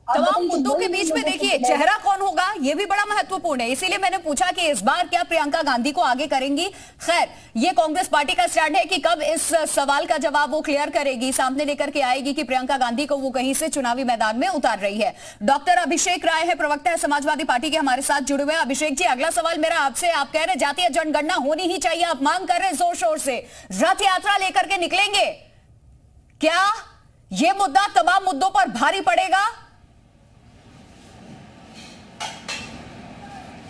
तमाम मुद्दों के बीच में देखिए चेहरा कौन होगा ये भी बड़ा महत्वपूर्ण है, इसीलिए मैंने पूछा कि इस बार क्या प्रियंका गांधी को आगे करेंगी। खैर, ये कांग्रेस पार्टी का स्टैंड है कि कब इस सवाल का जवाब वो क्लियर करेगी, सामने लेकर के आएगी कि प्रियंका गांधी को वो कहीं से चुनावी मैदान में उतार रही है। डॉक्टर अभिषेक राय है, प्रवक्ता है समाजवादी पार्टी के, हमारे साथ जुड़े हुए हैं। अभिषेक जी, अगला सवाल मेरा आपसे, आप कह रहे जातीय जनगणना होनी ही चाहिए, आप मांग कर रहे जोर शोर से, रथ यात्रा लेकर के निकलेंगे, क्या ये मुद्दा तमाम मुद्दों पर भारी पड़ेगा?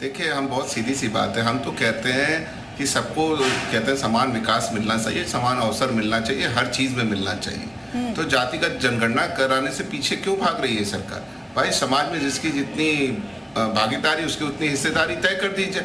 देखिए, हम बहुत सीधी सी बात है, हम तो कहते हैं कि सबको कहते हैं समान विकास मिलना चाहिए, समान अवसर मिलना चाहिए, हर चीज में मिलना चाहिए। तो जातिगत जनगणना कराने से पीछे क्यों भाग रही है सरकार? भाई, समाज में जिसकी जितनी भागीदारी उसकी उतनी हिस्सेदारी तय कर दीजिए।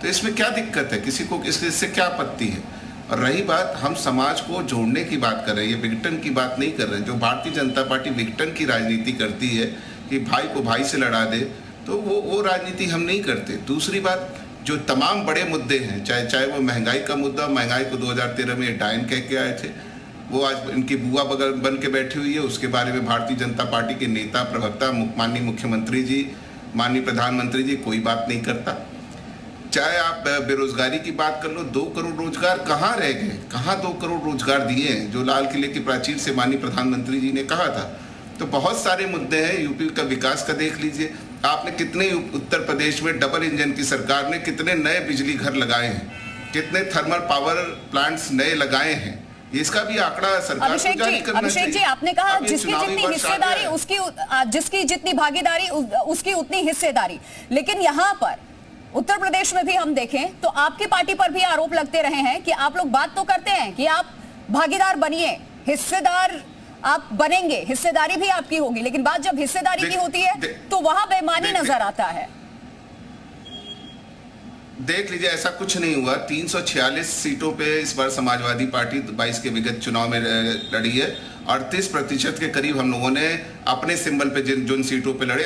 तो इसमें क्या दिक्कत है? किसी को इससे क्या आपत्ति है? और रही बात, हम समाज को जोड़ने की बात कर रहे हैं, ये विघटन की बात नहीं कर रहे हैं। जो भारतीय जनता पार्टी विघटन की राजनीति करती है कि भाई को भाई से लड़ा दे, तो वो राजनीति हम नहीं करते। दूसरी बात, जो तमाम बड़े मुद्दे हैं, चाहे वो महंगाई का मुद्दा, महंगाई को 2013 में डायन कह के आए थे, वो आज इनकी बुआ बगल बन के बैठी हुई है, उसके बारे में भारतीय जनता पार्टी के नेता, प्रवक्ता, माननीय मुख्यमंत्री जी, माननीय प्रधानमंत्री जी कोई बात नहीं करता। चाहे आप बेरोजगारी की बात कर लो, 2 करोड़ रोजगार कहाँ रह गए? कहाँ 2 करोड़ रोजगार दिए हैं जो लाल किले की प्राचीर से माननीय प्रधानमंत्री जी ने कहा था? तो बहुत सारे मुद्दे हैं। यूपी का विकास का देख लीजिए, आपने कितने, उत्तर प्रदेश में डबल इंजन की सरकार ने कितने नए बिजली घर लगाए हैं, कितने थर्मल पावर प्लांट्स नए लगाए हैं, इसका भी आंकड़ा सरकार को जारी करना चाहिए। अभिषेक जी, आपने कहा जिसकी जितनी हिस्सेदारी उसकी, जिसकी जितनी भागीदारी उसकी उतनी हिस्सेदारी, लेकिन यहाँ पर उत्तर प्रदेश में भी हम देखें तो आपकी पार्टी पर भी आरोप लगते रहे हैं कि आप लोग बात तो करते हैं कि आप भागीदार बनिए, हिस्सेदार आप बनेंगे, हिस्सेदारी भी आपकी होगी, लेकिन बात जब हिस्सेदारी की होती है तो वहां बेईमानी नजर आता है। देख लीजिए, ऐसा कुछ नहीं हुआ। 346 सीटों पे इस बार समाजवादी पार्टी 22 के विगत चुनाव में लड़ी है। 38% के करीब हम लोगों ने अपने सिंबल पे जिन सीटों पे लड़े,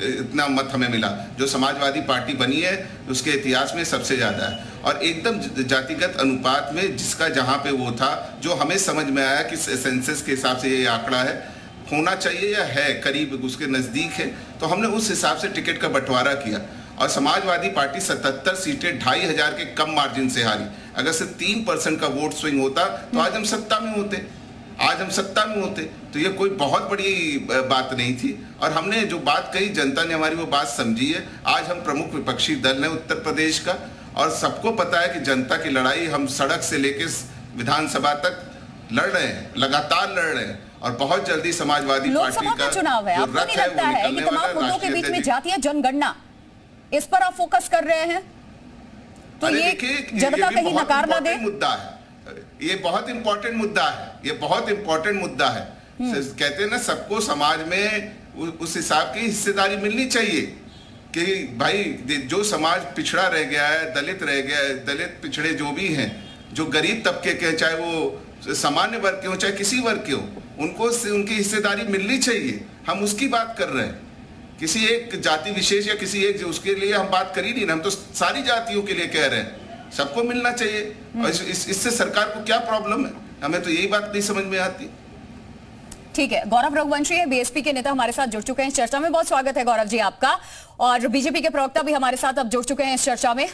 इतना मत हमें मिला, जो समाजवादी पार्टी बनी है उसके इतिहास में सबसे ज्यादा है। और एकदम जातिगत अनुपात में जिसका जहां पे वो था, जो हमें समझ में आया कि सेंसस के हिसाब से ये आंकड़ा है, होना चाहिए या है करीब उसके नजदीक है, तो हमने उस हिसाब से टिकट का बंटवारा किया। और समाजवादी पार्टी 77 सीटें 2500 के कम मार्जिन से हारी। अगर सिर्फ 3% का वोट स्विंग होता तो आज हम सत्ता में होते, तो ये कोई बहुत बड़ी बात नहीं थी। और हमने जो बात कही, जनता ने हमारी वो बात समझी है। आज हम प्रमुख विपक्षी दल हैं उत्तर प्रदेश का, और सबको पता है कि जनता की लड़ाई हम सड़क से लेकर विधानसभा तक लड़ रहे हैं, लगातार लड़ रहे हैं। और बहुत जल्दी समाजवादी पार्टी का चुनाव है, आपको नहीं लगता है कि तमाम मुद्दों के बीच में जातीय जनगणना, इस पर आप फोकस कर रहे हैं, तो ये जनता कहीं नकार ना दे? मुद्दा है ये, बहुत इंपॉर्टेंट मुद्दा है, ये बहुत इंपॉर्टेंट मुद्दा है। कहते हैं ना, सबको समाज में उस हिसाब की हिस्सेदारी मिलनी चाहिए कि भाई जो समाज पिछड़ा रह गया है, दलित रह गया है, दलित पिछड़े जो भी हैं, जो गरीब तबके के, चाहे वो सामान्य वर्ग के हो चाहे किसी वर्ग के हो, उनको उनकी हिस्सेदारी मिलनी चाहिए। हम उसकी बात कर रहे हैं, किसी एक जाति विशेष या किसी एक उसके लिए हम बात कर ही नहीं, हम तो सारी जातियों के लिए कह रहे हैं सबको मिलना चाहिए। और इससे सरकार को क्या प्रॉब्लम है? हमें तो यही बात नहीं समझ में आती। ठीक है, गौरव रघुवंशी है, बीएसपी के नेता, हमारे साथ जुड़ चुके हैं इस चर्चा में। बहुत स्वागत है गौरव जी आपका। और बीजेपी के प्रवक्ता भी हमारे साथ अब जुड़ चुके हैं इस चर्चा में।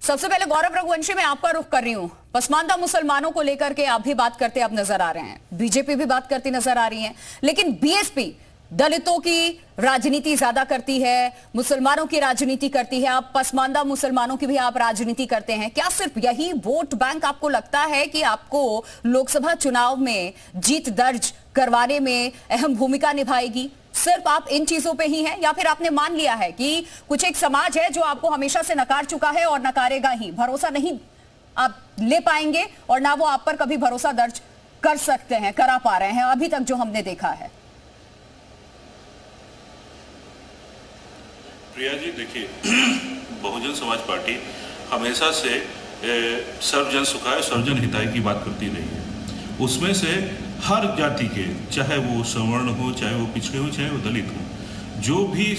सबसे पहले गौरव रघुवंशी, मैं आपका रुख कर रही हूं, पसमानदा मुसलमानों को लेकर के आप भी बात करते अब नजर आ रहे हैं, बीजेपी भी बात करती नजर आ रही है, लेकिन बीएसपी दलितों की राजनीति ज्यादा करती है, मुसलमानों की राजनीति करती है, आप पसमानदा मुसलमानों की भी आप राजनीति करते हैं। क्या सिर्फ यही वोट बैंक आपको लगता है कि आपको लोकसभा चुनाव में जीत दर्ज करवाने में अहम भूमिका निभाएगी? सिर्फ आप इन चीजों पे ही हैं, या फिर आपने मान लिया है कि कुछ एक समाज है जो आपको हमेशा से नकार चुका है और नकारेगा ही, भरोसा नहीं आप ले पाएंगे और ना वो आप पर कभी भरोसा दर्ज कर सकते हैं, करा पा रहे हैं अभी तक जो हमने देखा है? प्रिया जी, देखिए, बहुजन समाज पार्टी हमेशा से सर्वजन सुखाय सर्वजन हिताय की बात करती रही है। उसमें से हर जाति के, चाहे वो सवर्ण हो, चाहे वो पिछड़े हो, चाहे वो दलित हो, जो भी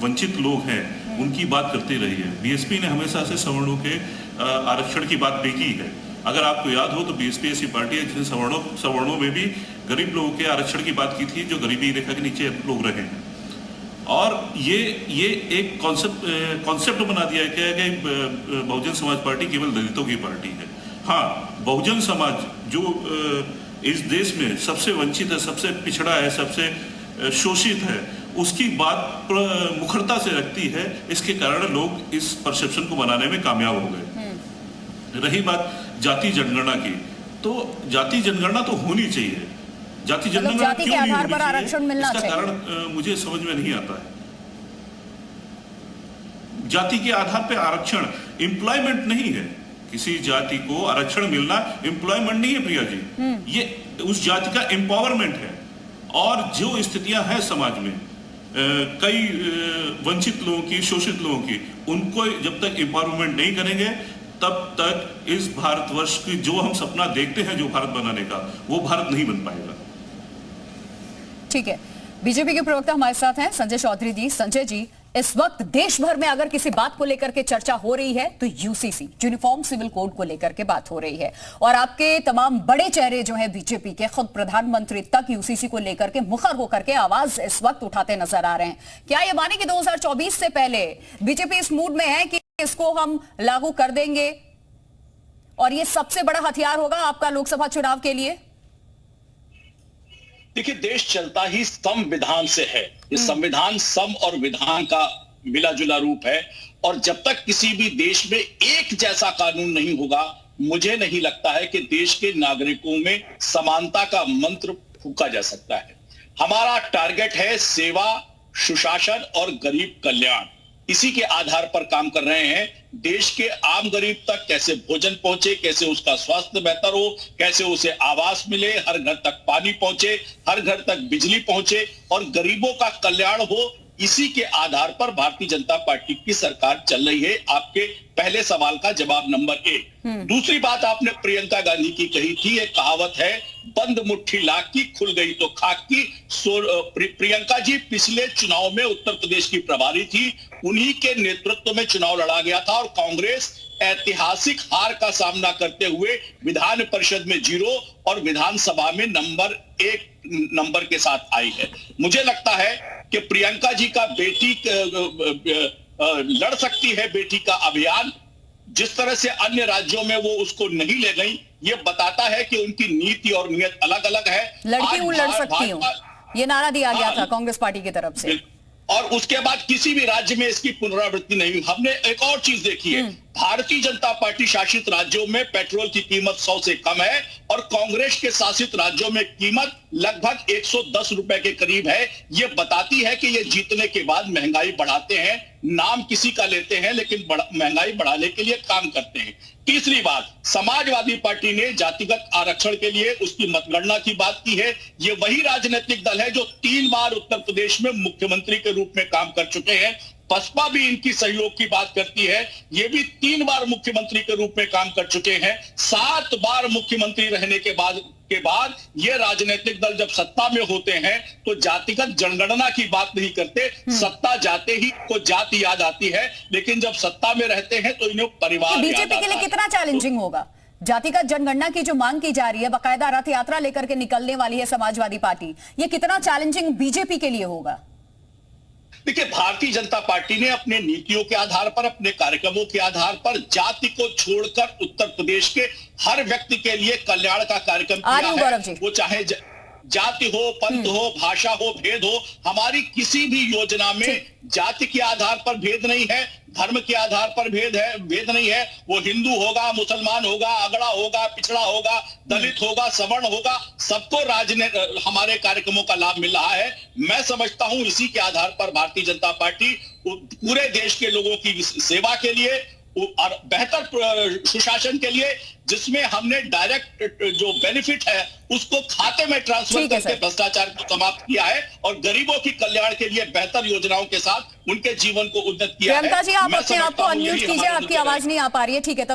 वंचित लोग हैं उनकी बात करती रही है। बीएसपी ने हमेशा से सवर्णों के आरक्षण की बात भी की है। अगर आपको याद हो तो बीएसपी ऐसी पार्टी है जिसने सवर्णों में भी गरीब लोगों के आरक्षण की बात की थी, जो गरीबी रेखा के नीचे लोग रहे हैं। और ये एक कॉन्सेप्ट बना दिया है कि बहुजन समाज पार्टी केवल दलितों की पार्टी है। हाँ, बहुजन समाज जो इस देश में सबसे वंचित है, सबसे पिछड़ा है, सबसे शोषित है, उसकी बात मुखरता से रखती है। इसके कारण लोग इस परसेप्शन को बनाने में कामयाब हो गए। रही बात जाति जनगणना की, तो जाति जनगणना तो होनी चाहिए। जाति जनगणना जाति के आधार पर आरक्षण मिलना चाहिए, इसका कारण मुझे समझ में नहीं आता है। जाति के आधार पर आरक्षण एम्प्लॉयमेंट नहीं है। किसी जाति को आरक्षण मिलना एम्प्लॉयमेंट नहीं है प्रिया जी, ये उस जाति का एम्पावरमेंट है। और जो स्थितियां हैं समाज में कई वंचित लोगों की, शोषित लोगों की, उनको जब तक एम्पावरमेंट नहीं करेंगे तब तक इस भारतवर्ष की जो हम सपना देखते हैं जो भारत बनाने का, वो भारत नहीं बन पाएगा। ठीक है, बीजेपी के प्रवक्ता हमारे साथ हैं संजय चौधरी जी। संजय जी, इस वक्त देश भर में अगर किसी बात को लेकर के चर्चा हो रही है तो यूसीसी, यूनिफॉर्म सिविल कोड को लेकर के बात हो रही है। और आपके तमाम बड़े चेहरे जो है बीजेपी के, खुद प्रधानमंत्री तक यूसीसी को लेकर के मुखर होकर के आवाज इस वक्त उठाते नजर आ रहे हैं। क्या ये माने कि 2024 से पहले बीजेपी इस मूड में है कि इसको हम लागू कर देंगे और ये सबसे बड़ा हथियार होगा आपका लोकसभा चुनाव के लिए? देखिए, देश चलता ही संविधान से है। ये संविधान सम और विधान का मिला जुला रूप है, और जब तक किसी भी देश में एक जैसा कानून नहीं होगा, मुझे नहीं लगता है कि देश के नागरिकों में समानता का मंत्र फूंका जा सकता है। हमारा टारगेट है सेवा, सुशासन और गरीब कल्याण। इसी के आधार पर काम कर रहे हैं। देश के आम गरीब तक कैसे भोजन पहुंचे, कैसे उसका स्वास्थ्य बेहतर हो, कैसे उसे आवास मिले, हर घर तक पानी पहुंचे, हर घर तक बिजली पहुंचे और गरीबों का कल्याण हो, इसी के आधार पर भारतीय जनता पार्टी की सरकार चल रही है। आपके पहले सवाल का जवाब नंबर 1। दूसरी बात आपने प्रियंका गांधी की कही थी, एक कहावत है, बंद मुट्ठी लाख की खुल गई तो खाक की। प्रियंका जी पिछले चुनाव में उत्तर प्रदेश की प्रभारी थी, उन्हीं के नेतृत्व में चुनाव लड़ा गया था और कांग्रेस ऐतिहासिक हार का सामना करते हुए विधान परिषद में 0 और विधानसभा में नंबर 1 नंबर के साथ आई है। मुझे लगता है कि प्रियंका जी का बेटी लड़ सकती है बेटी का अभियान। जिस तरह से अन्य राज्यों में वो उसको नहीं ले गई, ये बताता है कि उनकी नीति और नियत अलग अलग है। लड़की हूं, लड़ सकती हूं, ये नारा दिया गया था कांग्रेस पार्टी की तरफ से, और उसके बाद किसी भी राज्य में इसकी पुनरावृत्ति नहीं हुई। हमने एक और चीज देखी है, भारतीय जनता पार्टी शासित राज्यों में पेट्रोल की कीमत 100 से कम है और कांग्रेस के शासित राज्यों में कीमत लगभग 110 रुपए के करीब है। ये बताती है कि ये जीतने के बाद महंगाई बढ़ाते हैं, नाम किसी का लेते हैं लेकिन महंगाई बढ़ाने के लिए काम करते हैं। तीसरी बात, समाजवादी पार्टी ने जातिगत आरक्षण के लिए उसकी मतगणना की बात की है। ये वही राजनीतिक दल है जो 3 बार उत्तर प्रदेश में मुख्यमंत्री के रूप में काम कर चुके हैं। बसपा भी इनकी सहयोग की बात करती है, ये भी 3 बार मुख्यमंत्री के रूप में काम कर चुके हैं। 7 बार मुख्यमंत्री रहने के बाद ये राजनीतिक दल जब सत्ता में होते हैं तो जातिगत जनगणना की बात नहीं करते। सत्ता जाते ही को जाति याद आती है, लेकिन जब सत्ता में रहते हैं तो इन्हें परिवार। बीजेपी के लिए कितना चैलेंजिंग होगा जातिगत जनगणना की जो मांग की जा रही है, बाकायदा रथ यात्रा लेकर के निकलने वाली है समाजवादी पार्टी, ये कितना चैलेंजिंग बीजेपी के लिए होगा? देखिए, भारतीय जनता पार्टी ने अपने नीतियों के आधार पर, अपने कार्यक्रमों के आधार पर जाति को छोड़कर उत्तर प्रदेश के हर व्यक्ति के लिए कल्याण का कार्यक्रम किया है। वो चाहे जाति हो, पंथ हो, भाषा हो, भेद हो, हमारी किसी भी योजना में जाति के आधार पर भेद नहीं है, धर्म के आधार पर भेद नहीं है। वो हिंदू होगा, मुसलमान होगा, अगड़ा होगा, पिछड़ा होगा, दलित होगा, सवर्ण होगा, सबको हमारे कार्यक्रमों का लाभ मिल रहा है। मैं समझता हूं इसी के आधार पर भारतीय जनता पार्टी पूरे देश के लोगों की सेवा के लिए और बेहतर सुशासन के लिए, जिसमें हमने डायरेक्ट जो बेनिफिट है उसको खाते में ट्रांसफर करके भ्रष्टाचार को समाप्त किया है और गरीबों की कल्याण के लिए बेहतर योजनाओं के साथ उनके जीवन को उन्नत किया है। प्रियंका जी, आप अपने आप को अनम्यूट कीजिए, आपकी आवाज नहीं आ पा रही है। ठीक है, तब